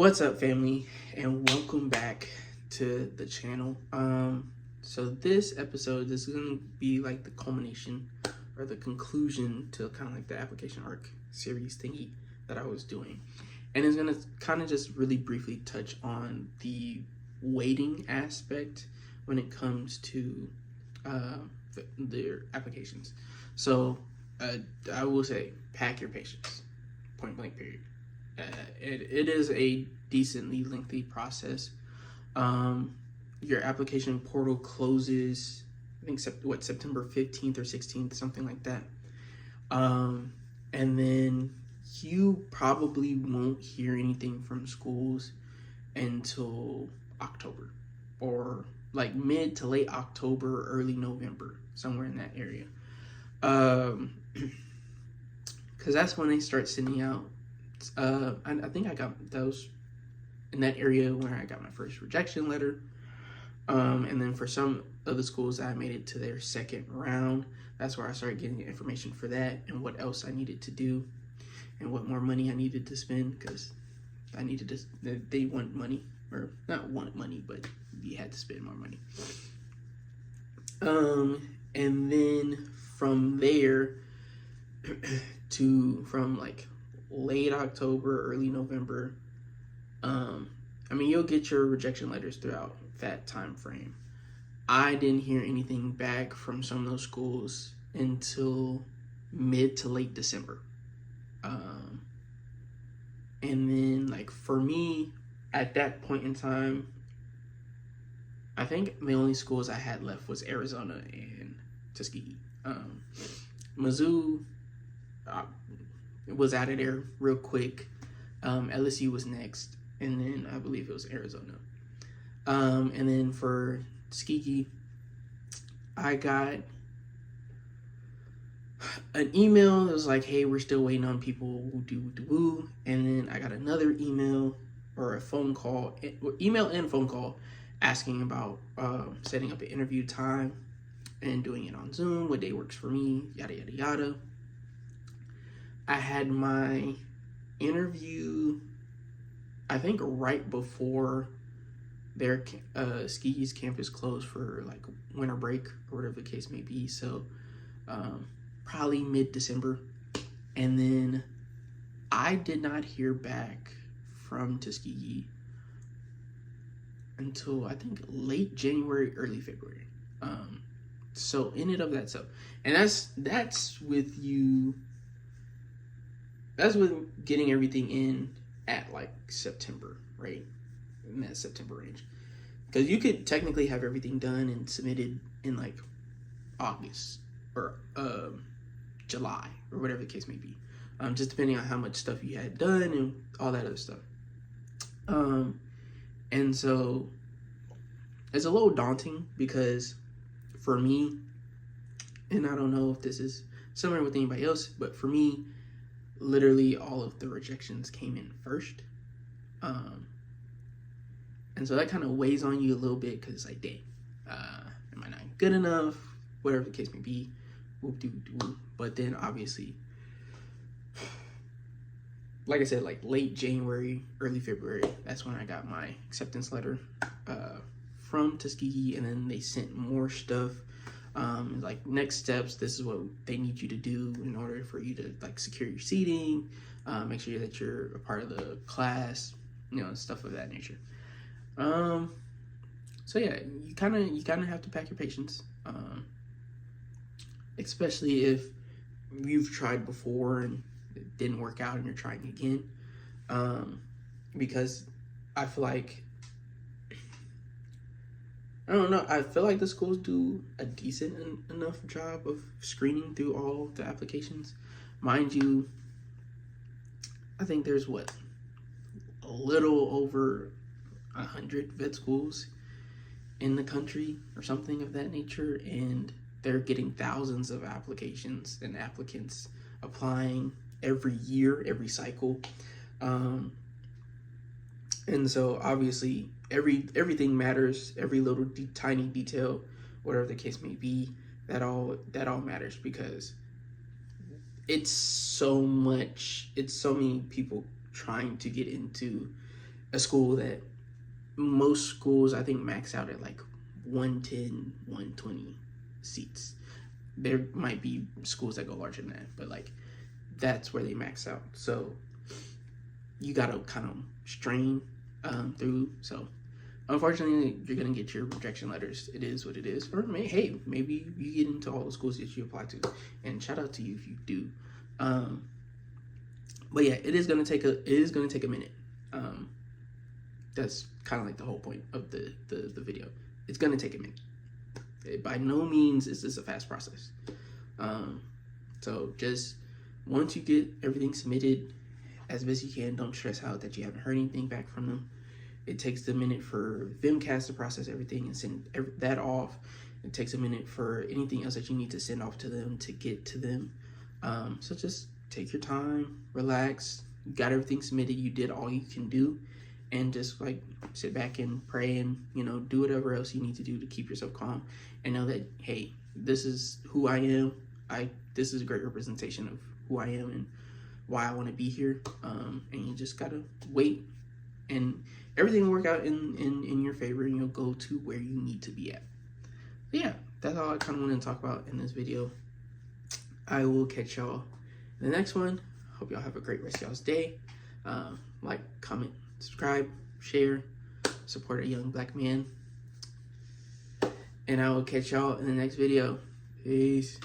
What's up, family, and welcome back to the channel. So this is gonna be like the culmination or the conclusion to kind of like the application arc series thingy that I was doing, and it's gonna kind of just really briefly touch on the weighting aspect when it comes to their applications. So I will say, pack your patience, point blank, period. It is a decently lengthy process. Your application portal closes, I think, September 15th or 16th, something like that. And then you probably won't hear anything from schools until October, or like mid to late October, early November, somewhere in that area. Because that's when they start sending out. I think I got those in that area where I got my first rejection letter. And then for some of the schools, I made it to their second round. That's where I started getting information for that and what else I needed to do and what more money I needed to spend, because I needed to, they want money, or not want money, but you had to spend more money. And then from there from like late October, early November, you'll get your rejection letters throughout that time frame. I didn't hear anything back from some of those schools until mid to late December. And then, like, for me, at that point in time, I think the only schools I had left was Arizona and Tuskegee. Mizzou was out of there real quick. LSU was next, and then I believe it was Arizona. And then for Tuskegee, I got an email that was like, hey, we're still waiting on people woo. And then I got another email or a phone call, email and phone call, asking about setting up an interview time and doing it on Zoom, what day works for me, yada yada yada. I had my interview, I think, right before their Tuskegee campus closed for like winter break or whatever the case may be. So probably mid-December. And then I did not hear back from Tuskegee until I think late January, early February. So in and of that stuff. And that's with you. That's with getting everything in at like September, right? In that September range. Because you could technically have everything done and submitted in like August or July or whatever the case may be. Just depending on how much stuff you had done and all that other stuff. And so it's a little daunting because for me, and I don't know if this is similar with anybody else, but for me, literally all of the rejections came in first. And so that kind of weighs on you a little bit because it's like, dang, am I not good enough? Whatever the case may be, whoop-de-whoop-de-whoop. But then obviously, like I said, like late January, early February, that's when I got my acceptance letter from Tuskegee, and then they sent more stuff. Like next steps, this is what they need you to do in order for you to like secure your seating, make sure that you're a part of the class, stuff of that nature. So yeah, you kind of have to pack your patience, especially if you've tried before and it didn't work out and you're trying again, because I feel like, I don't know, I feel like the schools do a decent enough job of screening through all the applications. Mind you, I think there's a little over 100 vet schools in the country or something of that nature, and they're getting thousands of applications and applicants applying every year, every cycle. And so obviously everything matters, every little tiny detail, whatever the case may be, that all matters, because it's so many people trying to get into a school that most schools I think max out at like 110, 120 seats. There might be schools that go larger than that, but like that's where they max out. So you gotta kind of strain through. So unfortunately, you're gonna get your rejection letters. It is what it is. Or hey, maybe you get into all the schools that you apply to, and shout out to you if you do. But yeah, it is gonna take a minute. That's kind of like the whole point of the video. It's gonna take a minute. By no means is this a fast process. So just once you get everything submitted as best you can, don't stress out that you haven't heard anything back from them. It takes a minute for VMCAS to process everything and send that off. It takes a minute for anything else that you need to send off to them to get to them. So just take your time, relax. You got everything submitted. You did all you can do, and just like sit back and pray and do whatever else you need to do to keep yourself calm and know that, hey, this is who I am. This is a great representation of who I am and why I want to be here. And you just gotta wait, and everything will work out in your favor, and you'll go to where you need to be at. But yeah, that's all I kind of wanted to talk about in this video. I will catch y'all in the next one. Hope y'all have a great rest of y'all's day. Like, comment, subscribe, share, support a young black man. And I will catch y'all in the next video. Peace.